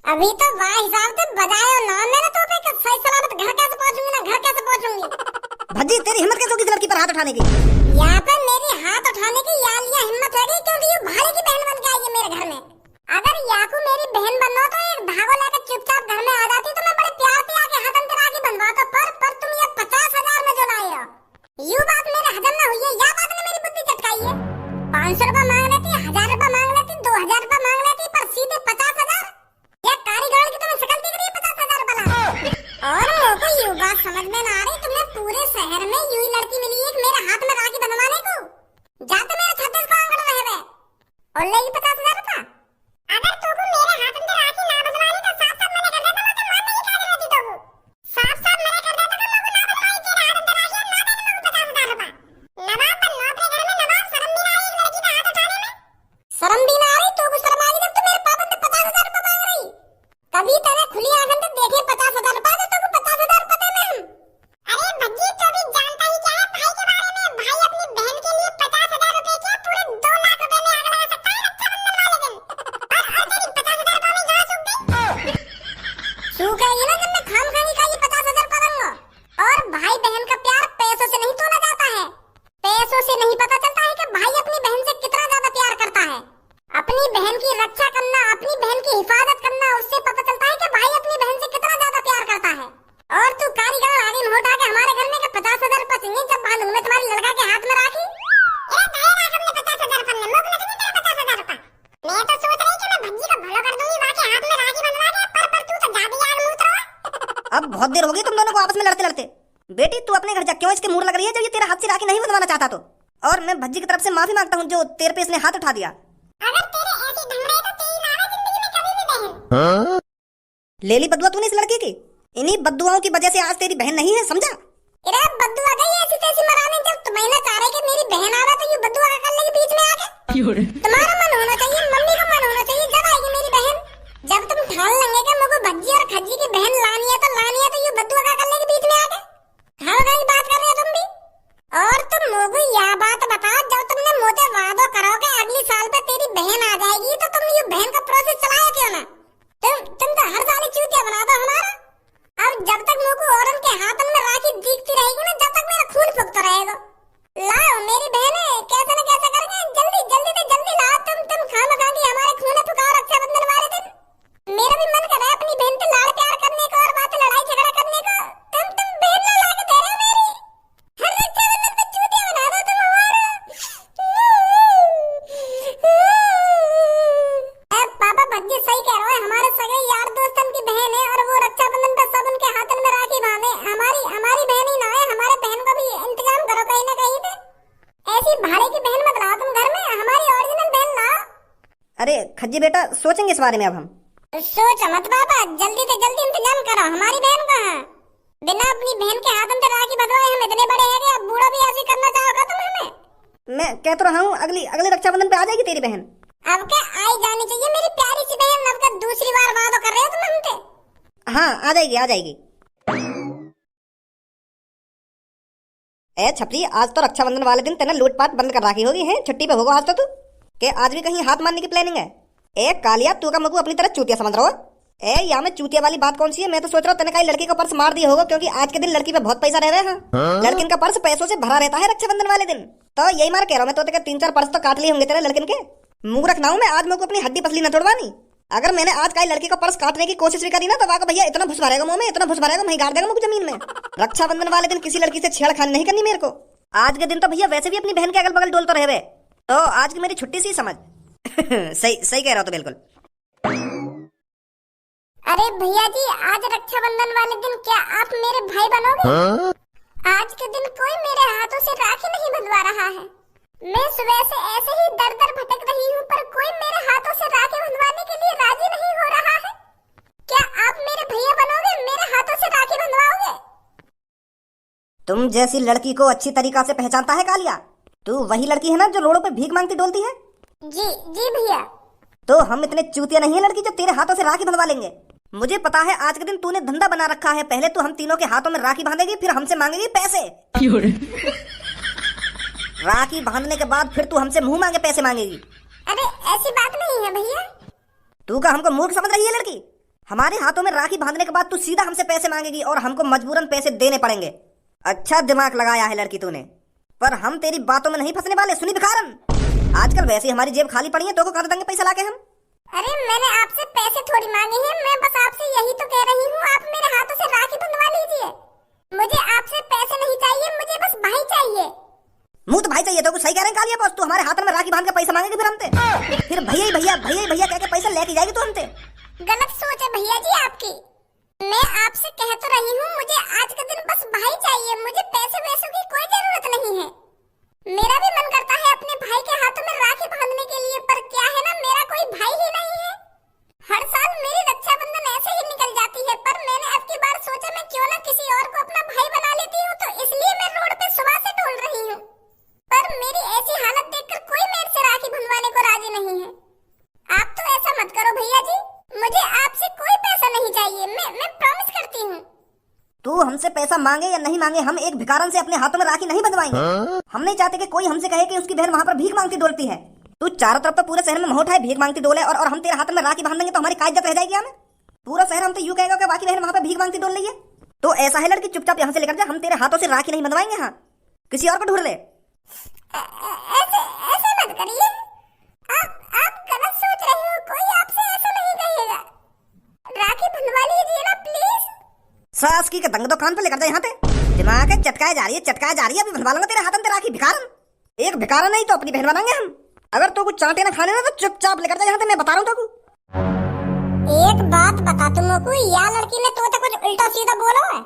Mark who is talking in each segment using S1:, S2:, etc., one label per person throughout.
S1: अभी तो वाह हिसाब से बजायो ना मेरे तो पे सही सलामत घर कैसे पहुंचूंगी ना घर कैसे पहुंचूंगी।
S2: भज्जी तेरी हिम्मत कैसे होगी लड़की पर हाथ उठाने की?
S1: यहाँ पर मेरी हाथ उठाने की या हिम्मत है क्योंकि ये भाई की बहन बन के आई है मेरे घर में। अगर याकू मेरी बहन बनना तो एक धागो लेकर चुपचाप घर में आ जाती तो मैं बड़े प्यार से आके हाथ अंतर आके बनवाता। पर तुम ये 50,000 में जो लाए हो, यू बात मेरे हजम ना हुई है। या बात ने मेरी बुद्धि चटकाई है। 500 रुपए मांग लेती, 1000 रुपए मांग लेती, 2000 रुपए मांग लेती, पर सीधे 50,000। ये कारीगर की तुम्हें शकल दिख रही है 50,000 रुपए ला। और मुझको यू बात समझ में ना आ रही, तुमने पूरे शहर में यू ही लड़की मिली है मेरे हाथ में राखी बंधवाने को। जाते मेरे छत्तीस को आंगन रहे हुए और लेगी 50,000 रुपए। अगर तुमको मेरे हाथ में राखी ना बंधवानी तो साफ साफ मना कर देता, मैं तो मानने की क्या जरूरत थी तुमको। साफ साफ मना कर देता कि मुझको ना बंधवानी तेरे हाथ में राखी, ना देने मुझको 50,000 रुपए। नवाब बनना अपने घर में, नवाब शर्म भी ना आई एक लड़की का हाथ उठाने में। शर्म भी ना आ रही तुमको, शर्म आ रही जब तू मेरे पापा से 50,000 रुपए मांग रही। कभी तेरे खुली आंखों से देखे 50,000 रुपए तो तुमको 50,000 रुपए देने हम। अरे भज्जी तो भी जानता ही क्या है भाई के बारे में। भाई अपनी बहन के लिए 50,000 रुपए क्या पूरे 2 लाख रुपए में आग लगा सकता है रक्षाबंधन वाले दिन। और तेरी 50,000 रुपए में जहाँ सूख गई सूख गई ना जब मैं खाम खानी का ये 50,000 रुपए दूंगा। और भाई बहन का प्यार पैसों से नहीं तोला जाता है। पैसों से नहीं पता चलता है कि भाई अपनी बहन से कितना ज्यादा प्यार करता है। अपनी बहन की रक्षा करना, अपनी बहन की हिफाजत करना, उससे पता चलता है कि भाई अपनी बहन से कितना ज्यादा प्यार करता है। और तू कारीगर आगे मोटा के हमारे घर में 50,000 रुपए चाहिए जब बांधूंगा मैं तुम्हारे लड़का के हाथ में राखी। अरे दायरा हमने 50,000 रुपए में मुझे नहीं तेरा 50,000 रुपए। मैं तो सोच रही कि मैं भज्जी को भलो कर दूंगी वाके हाथ में राखी बंधवा के, पर तू तो ज्यादा यार मूत रहा।
S2: अब बहुत देर हो गई तुम दोनों को आपस में लड़ते लड़ते। बेटी तू अपने घर जा, क्यों इसके मुंह लग रही है जब ये तेरे हाथ से राखी नहीं बंधवाना चाहता तो। और मैं भज्जी की तरफ से माफी मांगता हूँ जो तेरे पे इसने हाथ उठा दिया।
S1: अगर तेरे ऐसे ढंग रहे तो तेरी नारा जिंदगी में कभी भी बहन।
S2: ले ली बदुआ तूने इस लड़की की। इन्हीं बदुआओं की वजह से आज तेरी बहन नहीं है, समझा?
S1: अरे बद्दुआ गई ऐसी तैसी मराने। जब तुम्हें ना चाह रहे कि मेरी बहन आवे तो ये बद्दुआ का कर लेगी बीच में आके। तुम्हारा मन होना चाहिए, मम्मी का मन होना चाहिए, जब आएगी मेरी बहन। जब तुम ठान लेंगे कि मुझको भज्जी और खज्जी की बहन लानी है तो ये बद्दुआ का कर लेगी बीच में आके। हाँ गई बात कर रहे हो तुम भी। और तुम मुझको यह बात बताओ, जब तुमने मोटे वादो करोगे अगली साल पे तेरी बहन आ जाएगी तो तुम ये बहन का प्रोसेस चलाया क्यों ना? तुम तो हर साल चूतिया बना दो हमारा। अब जब तक मुझको औरन के हाथों में राखी दिखती रहेगी ना, जब तक मेरा खून फूकता रहेगा। लाओ मेरी बहन है, कैसे न कैसे करके जल्दी जल्दी से जल्दी लाओ। तुम खाना खाएंगे हमारे खून फुकाओ रक्षाबंधन वाले दिन। मेरा भी मन कर रहा है अपनी बहन से लाड़ प्यार करने का और बात लड़ाई झगड़ा करने का। तुम बहन ना ला के दे रहे हो मेरी। हर रक्षाबंधन पे चूतिया बना दो तुम हमारा। पापा भज्जी सही कह रहे हो, हमारे सगे यार दोस्तन की बहन है और वो रक्षाबंधन पे सब उनके हाथों में राखी बांधे। हमारी बहन ही ना है, हमारे बहन का भी इंतजाम करो कहीं ना कहीं पे। ऐसी भाड़े की बहन मत लाओ तुम घर में, हमारी ओरिजिनल बहन लाओ।
S2: अरे खज्जी बेटा सोचेंगे इस बारे में अब हम।
S1: सोच मत पापा, जल्दी से जल्दी इंतजाम करो। हमारी बहन कहाँ? बिना अपनी बहन के हाथों में राखी बंधवाए हम इतने बड़े हैं कि अब बूढ़ा भी ऐसे करना चाहोगे तुम हमें?
S2: मैं कह तो रहा हूँ अगली रक्षाबंधन पे आ जाएगी तेरी बहन।
S1: अब क्या आई जानी चाहिए मेरी प्यारी सी बहन। अब क्या दूसरी बार वादा कर रहे हो तुम हमसे?
S2: हाँ आ जाएगी आ जाएगी। ए छपरी, आज तो रक्षाबंधन वाले दिन तेने लूटपाट बंद कर रखी होगी है। छुट्टी पे होगा आज तो तू के आज भी कहीं हाथ मारने की प्लानिंग है? ए कालिया, तू का मगू अपनी तरह चूतिया समझ रहा हो? ए यहाँ में चूतिया वाली बात कौन सी है? मैं तो सोच रहा हूँ तेने कहीं लड़की का पर्स मार दिया होगा, क्योंकि आज के दिन लड़की पे बहुत पैसा रह रहा है। लड़किन का पर्स पैसों से भरा रहता है रक्षाबंधन वाले दिन। तो यही मार कह रहा हूँ मैं तो 3-4 पर्स तो काट लिए होंगे तेरे लड़किन के। मुंह रखना हूँ मैं, आज मेरे को अपनी हड्डी पसली न तोड़वानी। अगर मैंने आज कहीं लड़की का पर्स काटने की कोशिश भी करी ना तो वाका भैया इतना भुस भरेगा मुंह में, इतना भुस भरेगा वहीं गाड़ देगा मुझे जमीन में। रक्षाबंधन वाले दिन किसी लड़की से छेड़खानी नहीं करनी मेरे को। आज के दिन तो भैया वैसे भी अपनी बहन के अगल बगल डोल तो रहे, तो आज की मेरी छुट्टी सी समझ। सही कह रहा हो तो बिल्कुल।
S1: अरे भैया जी, आज रक्षाबंधन वाले दिन क्या आप मेरे भाई बनोगे? आज के दिन कोई मेरे हाथों से राखी नहीं बंधवा रहा है। मैं सुबह से ऐसे ही दर दर भटक रही हूँ, पर कोई मेरे हाथों से राखी बंधवाने के लिए राजी नहीं हो रहा है। क्या आप मेरे भैया बनोगे, मेरे हाथों से राखी बंधवाओगे?
S2: तुम जैसी लड़की को अच्छी तरीका से पहचानता है कालिया। तू वही लड़की है ना जो रोडों पे भीख मांगती डोलती है?
S1: जी भैया।
S2: तो हम इतने चूतिया नहीं है लड़की जो तेरे हाथों से राखी बंधवा लेंगे। मुझे पता है आज के दिन तूने धंधा बना रखा है। पहले तू हम तीनों के हाथों में राखी बांधेगी, फिर हमसे मांगेगी पैसे। राखी बांधने के बाद फिर तू हमसे मुंह मांगे पैसे मांगेगी।
S1: अरे ऐसी बात नहीं है भैया।
S2: तू का हमको मूर्ख समझ रही है लड़की? हमारे हाथों में राखी बांधने के बाद तू सीधा हमसे पैसे मांगेगी और हमको मजबूरन पैसे देने पड़ेंगे। अच्छा दिमाग लगाया है लड़की तूने, पर हम तेरी बातों में नहीं फंसने वाले। सुनी भिखारन, आजकल वैसे ही हमारी जेब खाली पड़ी है, तो को कहाँ देंगे पैसा लाके हम?
S1: अरे मैंने आपसे पैसे थोड़ी मांगे हैं, मैं बस आपसे यही तो कह रही हूँ, आप मेरे हाथों से राखी बंधवा लीजिए। मुझे आपसे पैसे नहीं चाहिए, मुझे बस भाई चाहिए।
S2: मुंह तो भाई चाहिए तो सही कह रहे हैं कालिया बॉस, तू हमारे हाथ में राखी बांध के पैसा मांगेगी फिर हमसे, फिर भैया भैया भैया भैया कह के पैसा लेके जाएगी तू हमसे।
S1: गलत सोच है भैया जी आपकी। मैं आपसे कह तो रही हूँ, मुझे आज के दिन बस भाई चाहिए, मुझे पैसे वैसों की कोई जरूरत नहीं है। मेरा भी मन करता है अपने भाई के हाथों में राखी बांधने के लिए, पर क्या है ना, मेरा कोई भाई ही नहीं है। हर साल मेरी रक्षाबंधन ऐसे ही निकल जाती है, पर मैंने अब की बार सोचा मैं क्यों ना किसी और को अपना भाई बना लेती हूँ, तो इसलिए मैं रोड पे सुबह से ढूंढ रही हूँ। पर मेरी ऐसी हालत देखकर कोई मेरे से राखी बंधवाने को राजी नहीं है। आप तो ऐसा मत करो भैया जी, मुझे आपसे कोई पैसा नहीं चाहिए, मैं प्रॉमिस करती हूँ।
S2: तू हमसे पैसा मांगे या नहीं मांगे, हम एक भिखारन से अपने हाथों में राखी नहीं बंधवाएंगे। हम नहीं चाहते कि कोई हमसे कहे कि उसकी बहन वहाँ पर भीख मांगती डोलती है। तू चारों तरफ तो पूरे शहर में महोट है भीख मांगती डोले, और हम तेरे हाथ में राखी बांध देंगे तो हमारी क्या इज्जत रह जाएगी? हमें पूरा शहर हम तो यूं कहेगा कि बाकी बहन वहाँ पे भीख मांगती डोल रही है। तो ऐसा है लड़की, चुपचाप यहाँ से लेकर जा, हम तेरे हाथों से राखी नहीं बंधवाएंगे। हाँ, किसी और को ढूंढ ले।
S1: ऐसे मत करिए, आप गलत सोच रहे हो, कोई आपसे ऐसा नहीं कहेगा। राखी बंधवा लीजिए ना प्लीज।
S2: सास की के दंग दो कान पे लेकर जा यहाँ पे, दिमाग है चटकाए जा रही है, चटकाए जा रही है। अभी बंधवा लूंगा तेरे हाथ में राखी भिखारन। एक भिखारन नहीं तो अपनी बहन बनाएंगे हम। अगर तो कुछ चाटे ना खाने ना तो चुपचाप लेकर जा यहाँ से, मैं बता रहा हूँ तो।
S1: एक बात बता तुमको, या लड़की ने तो कुछ उल्टा सीधा बोला है।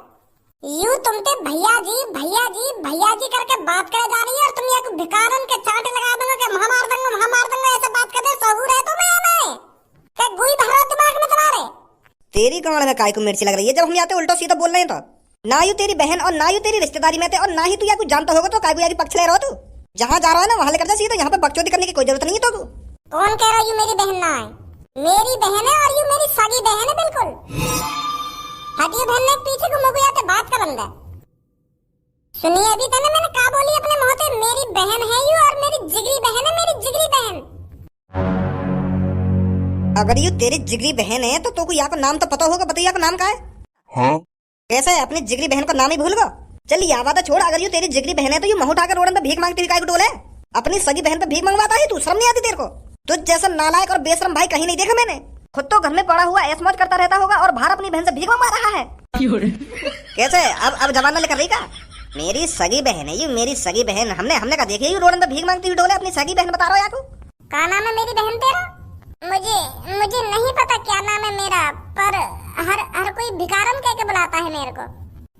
S1: यूं तुम पे भैया जी भैया जी भैया जी करके बात करे जा रही है, और तुम ये भिखारन के चाटे लगा दोगे कि वहां मार दूंगा ऐसे बात करते सहूर है तुम्हें? क्या गुई भरा दिमाग में तुम्हारे?
S2: तेरी गांड में काय को मिर्ची लग रही है जब हम यहाँ पे उल्टा सीधा बोल रहे हैं? तो ना यू तेरी बहन और ना यू तेरी रिश्तेदारी में थे, और ना ही तू या कुछ जानता होगा, तो काय को पक्ष ले रहा हो तू? जहाँ जा रहा है ना वहाँ लेकर जा सीधा, यहाँ पे बकचोदी करने की कोई जरूरत नहीं है। तो
S1: कौन कह रहा है यू मेरी बहन ना है? मेरी बहन है, और यू मेरी सगी बहन है बिल्कुल। हटिए बहन ने पीछे घूमो को आते बात कर अंदर। सुनिए अभी तने मैंने क्या बोली अपने मुंह से, मेरी बहन है यू, और मेरी जिगरी बहन है, मेरी जिगरी बहन।
S2: अगर यू तेरी जिगरी बहन है तो को यहाँ का नाम तो पता होगा, बताइए का नाम क्या है?
S3: हाँ?
S2: कैसा है, अपनी जिगरी बहन का नाम ही भूल गो? चल यह बात छोड़, अगर यू तेरी जिगरी बहन है तो यू मुंह उठाकर रोड पे भीख मांगती हुई डोले? अपनी सगी बहन पे भीख मंगवाता है तू? शर्म नहीं आती तेरे को? तुझ जैसा नालायक और बेशरम भाई कहीं नहीं देखा मैंने। खुद तो घर में पड़ा हुआ ऐश मौज करता रहता होगा, और बाहर अपनी बहन से भीख मंगवा रहा है। कैसे अब जमाना लेकर रही का? मेरी सगी बहन है यू, मेरी सगी बहन। हमने कहा देखी यू रोड पे भीख मांगती हुई डोले, अपनी सगी बहन बता रहा हो याकू?
S1: क्या नाम है मेरी बहन तेरा? मुझे नहीं पता क्या नाम है मेरा, पर हर कोई भिखारन कह के बुलाता है मेरे को,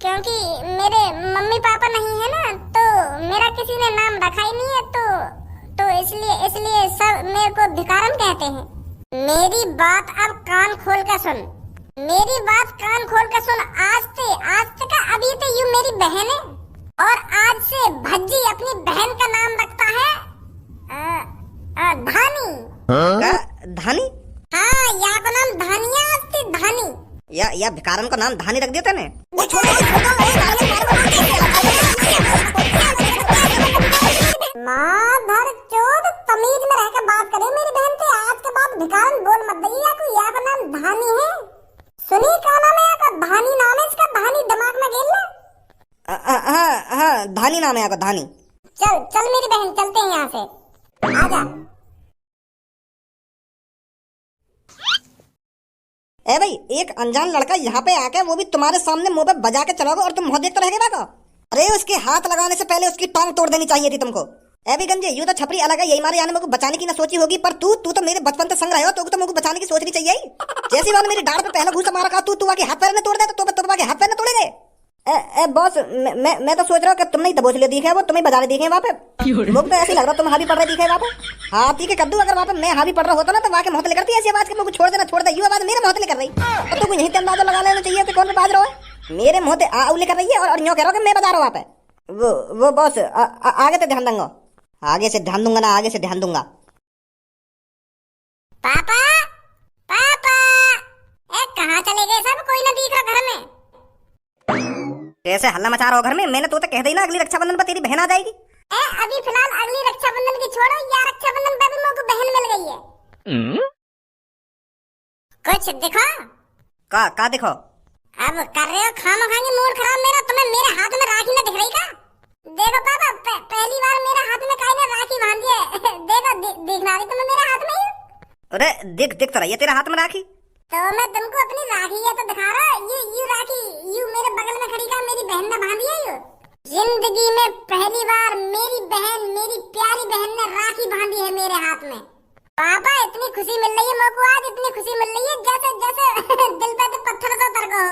S1: क्योंकि मेरे मम्मी पापा नहीं है ना, तो मेरा किसी ने नाम रखा ही नहीं है, तो इसलिए सब मेरे को भिखारन कहते हैं। मेरी बात अब कान खोल कर सुन, मेरी बात कान खोल कर सुन। आज से का अभी तो यू मेरी बहन है, और आज से भज्जी अपनी बहन का नाम रखता है धानी।
S2: धानी?
S1: हाँ, यहाँ का नाम धानिया थी, धानी।
S2: या भिखारन का नाम धानी रख दिया ने?
S1: माधर चोद, तमीज में रहकर बात करे मेरी बहन से। आज के बाद भिखारन बोल मत दैया को, यहाँ का नाम धानी है। सुनी क्या नाम है यहाँ का? धानी नाम है इसका, धानी दिमाग में गेल ले।
S2: हाँ धानी नाम है यहाँ का, धानी।
S1: चल मेरी बहन, चलते हैं यहाँ से, आजा।
S2: ए भाई, एक अनजान लड़का यहाँ पे आके वो भी तुम्हारे सामने मुंह पे बजा के चलाओगे और तुम मुंह देखते रह गए? अरे उसके हाथ लगाने से पहले उसकी टांग तोड़ देनी चाहिए थी तुमको। ए भी गंजे, यूं तो छपरी अलग है, यही मारे यानी मेरे को बचाने की ना सोची होगी, पर तू तो मेरे बचपन से संग रहे हो, तो मेरे को बचाने की सोचनी चाहिए। जैसी बात मेरी डांड पे पहला घूसा मारा तू आके हाथ पैर ने तोड़ दे, तो आके हाथ पैर ने तोड़े गए। बॉस, मैं तो सोच रहा हूँ कि तुमने दबोच लिया दिखे, वो तुम्हें बजा रहे दिखे वहाँ पे। मुझे तो ऐसे लग रहा तुम हावी पड़ रहे दिखे वहाँ पे। हाथी के कद्दू अगर वहाँ पे मैं हावी पड़ रहा होता ना तो वहाँ के मोहतले करती ऐसी आवाज के मुझे छोड़ दे, ये आवाज मेरे मोहतले कर रही। तो तुम यहीं अंदाजा लगा लेना चाहिए कि कौन पे बाज रहा है। मेरे मोहते आउले कर रही है और यूँ कह रहा हूँ कि मैं बजा रहा हूँ वहाँ पे। वो बॉस, आगे से ध्यान दूंगा, आगे से ध्यान दूंगा ना, आगे से ध्यान दूंगा।
S1: पापा पापा, कहाँ चले गए सब? कोई ना दिख रहा घर में।
S2: कैसे हल्ला मचा रहा हो घर में? मैंने तो कह दी ना अगली रक्षाबंधन पर तेरी बहन आ जाएगी।
S1: अभी फिलहाल अगली रक्षाबंधन की छोड़ो, या रक्षाबंधन पे भी मेरे को बहन मिल गई है। कुछ दिखा?
S2: का देखो?
S1: अब कर रहे हो खामा खाएंगे मूड खराब मेरा। तुम्हें मेरे हाथ में राखी न दिख रही का? देखो पापा, पहली बार मेरे हाथ में काई ने राखी बांधी है। देखो दिखना रही तुम्हें मेरे हाथ में ही?
S2: अरे दिख तो रही है तेरे हाथ में राखी।
S1: तो मैं तुमको अपनी राखी है तो दिखा रहा। ये राखी यू मेरे बगल में खड़ी का मेरी बहन ने बांधी है। यू जिंदगी में पहली बार मेरी बहन, मेरी प्यारी बहन ने राखी बांधी है मेरे हाथ में। पापा इतनी खुशी मिल रही है मेरे को आज, इतनी खुशी मिल रही है जैसे जैसे दिल पे तो पत्थर सा उतर गया।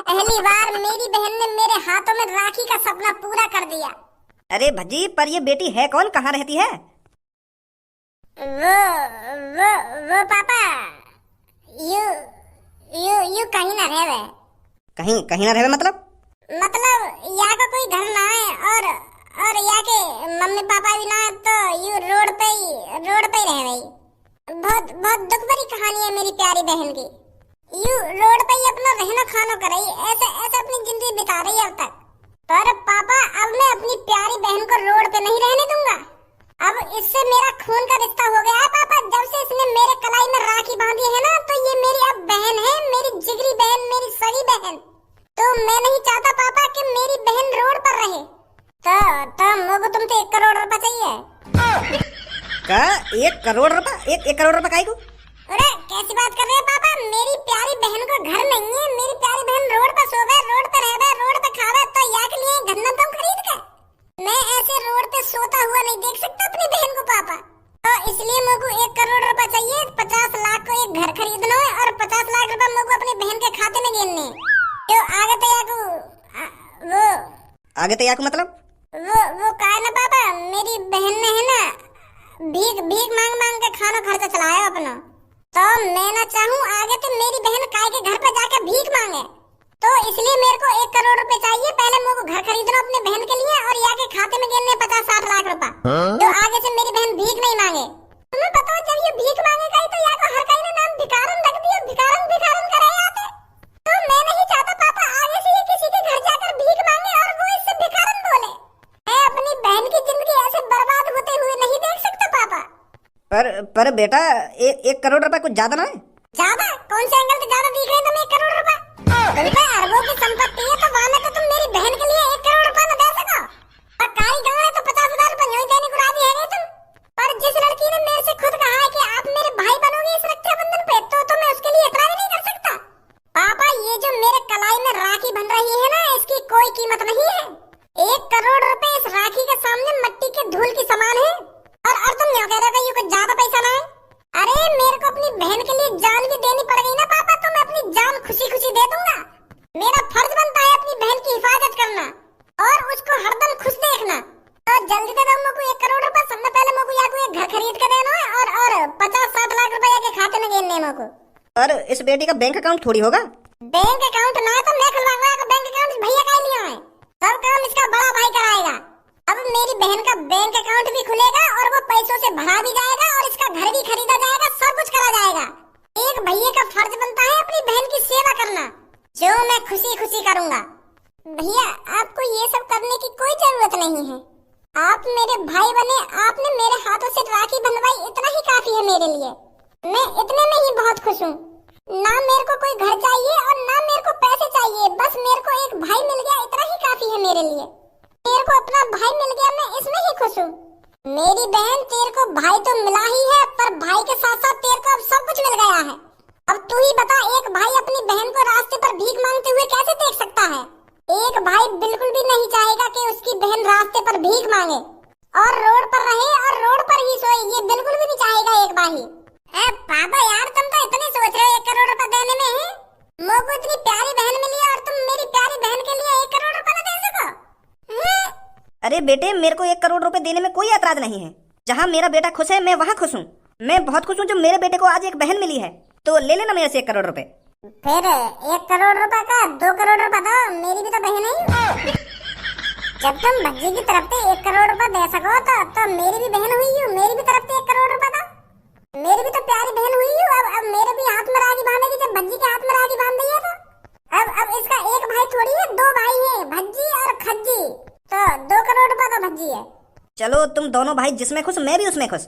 S1: पहली बार मेरी बहन ने मेरे हाथों में राखी का सपना पूरा कर दिया।
S2: अरे भजी, पर ये बेटी है कौन, कहाँ रहती है?
S1: वो पापा यू कहीं ना रहे।
S2: कहीं ना रहे मतलब
S1: यहाँ का कोई घर ना है और यहाँ के मम्मी पापा भी ना है, तो यू रोड पे ही रह रही। बहुत बहुत दुख भरी कहानी है मेरी प्यारी बहन की। यू रोड पे ही अपना रहना खाना कर रही, ऐसे अपनी जिंदगी बिता रही है अब तक। पर पापा अब मैं अपनी प्यारी बहन को रोड पे नहीं रहने दूंगा। अब इससे मेरा खून का रिश्ता हो गया है पापा। जब से इसने मेरे कलाई में राखी बांधी है ना, तो ये मेरी अब बहन है, मेरी जिगरी बहन, मेरी सगी बहन। तो मैं नहीं चाहता पापा कि मेरी बहन रोड पर रहे। तो मुझको तुमसे 1 करोड़ रुपए चाहिए।
S2: का 1 करोड़ रुपए? 1 करोड़ रुपए काहे को?
S1: अरे कैसी बात कर रहे हैं पापा? मेरी प्यारी बहन को घर नहीं है, मेरी प्यारी बहन रोड पर सोवे, रोड पर रहवे, रोड पर खावे, तो यहाँ के लिए गन्ना तुम खरीद के मैं ऐसे रोड पे सोता हुआ नहीं देख सकता अपनी बहन को पापा। तो इसलिए मुझको 1 करोड़ रुपए चाहिए। 50 लाख को एक घर खरीदना है और 50 लाख रुपए मुझको अपनी बहन के खाते में गिनने हैं। तो आगे
S2: तो याकू मतलब
S1: वो कहा ना पापा, मेरी बहन ने है ना भीख मांग के खाना खर्चा चलाया अपना। तो मैं ना चाहूँ आगे तो मेरी बहन काय के घर पे जाके भीख मांगे। तो इसलिए मेरे को 1 करोड़ रुपए चाहिए। पहले मुझको घर खरीदना अपने बहन के लिए और यहाँ के खाते में गिनने 50-60 लाख रुपए। तो आगे से मेरी बहन भीख नहीं मांगे। तुम्हें पता है जब ये भीख मांगेगा तो यहाँ का हर कहीं ने नाम भिखारन रख दिया, भिखारन करे आते। तो मैं नहीं चाहता पापा आगे से ये किसी के घर जाकर भीख मांगे और वो इससे भिखारन बोले। मैं अपनी बहन की जिंदगी ऐसे बर्बाद होते हुए नहीं देख सकता पापा।
S2: पर बेटा 1 करोड़ रुपए कुछ ज्यादा ना है?
S1: ज्यादा? कौन से एंगल से ज्यादा दिख रहे तुम्हें 1 करोड़ रुपए? तुम पे अरबों की संपत्ति है, तो वहाँ में तो तुम मेरी बहन के लिए 1 करोड़ रुपए न दे सको। और कारी गाँव है तो 50,000 रुपए यूं देने को राजी है तुम। पर जिस लड़की ने मेरे से खुद कहा है कि आप मेरे भाई बनोगे इस रक्षाबंधन पे, तो मैं उसके लिए इतना भी नहीं कर सकता। पापा ये जो मेरे कलाई में राखी बन रही है ना, इसकी कोई कीमत नहीं है। 1 करोड़ रुपए इस राखी के सामने मिट्टी के धूल की समान है। और तुम क्यों कह रहे हो कुछ ज्यादा पैसा ना है? अरे मेरे को अपनी बहन के लिए जान भी देनी पड़ गई ना पापा, तो मैं अपनी जान खुशी दे दूंगा। मेरा फर्ज बनता है अपनी बहन की हिफाजत करना और उसको हरदम खुश देखना। तो जल्दी दे दो मुझको 1 करोड़ रुपए। सबसे पहले मुझको यहाँ को एक घर खरीद कर देना है और 50-60 लाख रुपए के खाते में गिनने मुझको।
S2: पर इस बेटी का बैंक अकाउंट थोड़ी होगा?
S1: बैंक अकाउंट ना तो मैं खुलवाऊंगा। बैंक अकाउंट भैया का लिया है, सब काम इसका बड़ा भाई कराएगा। अब मेरी बहन का बैंक अकाउंट भी खुलेगा और वो पैसों से भरा भी जाएगा और इसका घर भी खरीदा जाएगा, सब कुछ करा जाएगा। एक भैया का फर्ज बनता है अपनी बहन की सेवा करना, जो मैं खुशी करूंगा। भैया आपको ये सब करने की कोई जरूरत नहीं है। आप मेरे भाई बने, आपने मेरे हाथों से राखी बंधवाई, इतना ही काफी है मेरे लिए। मैं इतने में ही बहुत खुश हूँ। ना मेरे को कोई घर चाहिए और ना मेरे को पैसे चाहिए, बस मेरे को एक भाई मिल गया, इतना ही काफी है मेरे लिए। तेरे को अपना भाई मिल गया, मैं इसमें ही खुश हूँ। मेरी बहन तेरे को भाई तो मिला ही है, पर भाई के साथ साथ तेरे को अब सब कुछ मिल गया है। अब तू ही बता, एक भाई अपनी बहन को रास्ते पर भीख मांगते हुए कैसे देख सकता है? एक भाई बिल्कुल भी नहीं चाहेगा कि उसकी बहन रास्ते पर भीख मांगे और रोड पर रहे और रोड पर ही सोए। ये बिल्कुल भी नहीं चाहेगा एक भाई। पापा यार तुम तो इतने सोच रहे हो 1 करोड़ रुपए देने में है। मुझको इतनी प्यारी बहन मिली और तुम मेरी प्यारी बहन के लिए 1 करोड़ रुपए न दे सको?
S2: अरे बेटे, मेरे को 1 करोड़ रुपए देने में कोई ऐतराज नहीं है। जहाँ मेरा बेटा खुश है मैं वहाँ खुश हूँ। मैं बहुत खुश हूँ जो मेरे बेटे को आज एक बहन मिली है। तो ले लेना मेरे से 1 करोड़ रुपए।
S1: फिर 1 करोड़ रुपए का 2 करोड़ रुपए दो, मेरी भी तो बहन है। जब तुम भज्जी की तरफ से 1 करोड़ रुपए दे सको तो मेरी भी बहन हुई हूँ, मेरी भी तरफ से 1 करोड़ रुपए दो। मेरी भी तो प्यारी बहन हुई हूँ। अब मेरे भी हाथ में राखी बांधेगी जब भज्जी के हाथ में राखी बांध दी है। तो अब इसका एक भाई थोड़ी है, 2 भाई है, भज्जी और खज्जी। तो 2 करोड़ रुपए तो भज्जी है।
S2: चलो तुम दोनों भाई जिसमें खुश, मैं भी उसमें खुश।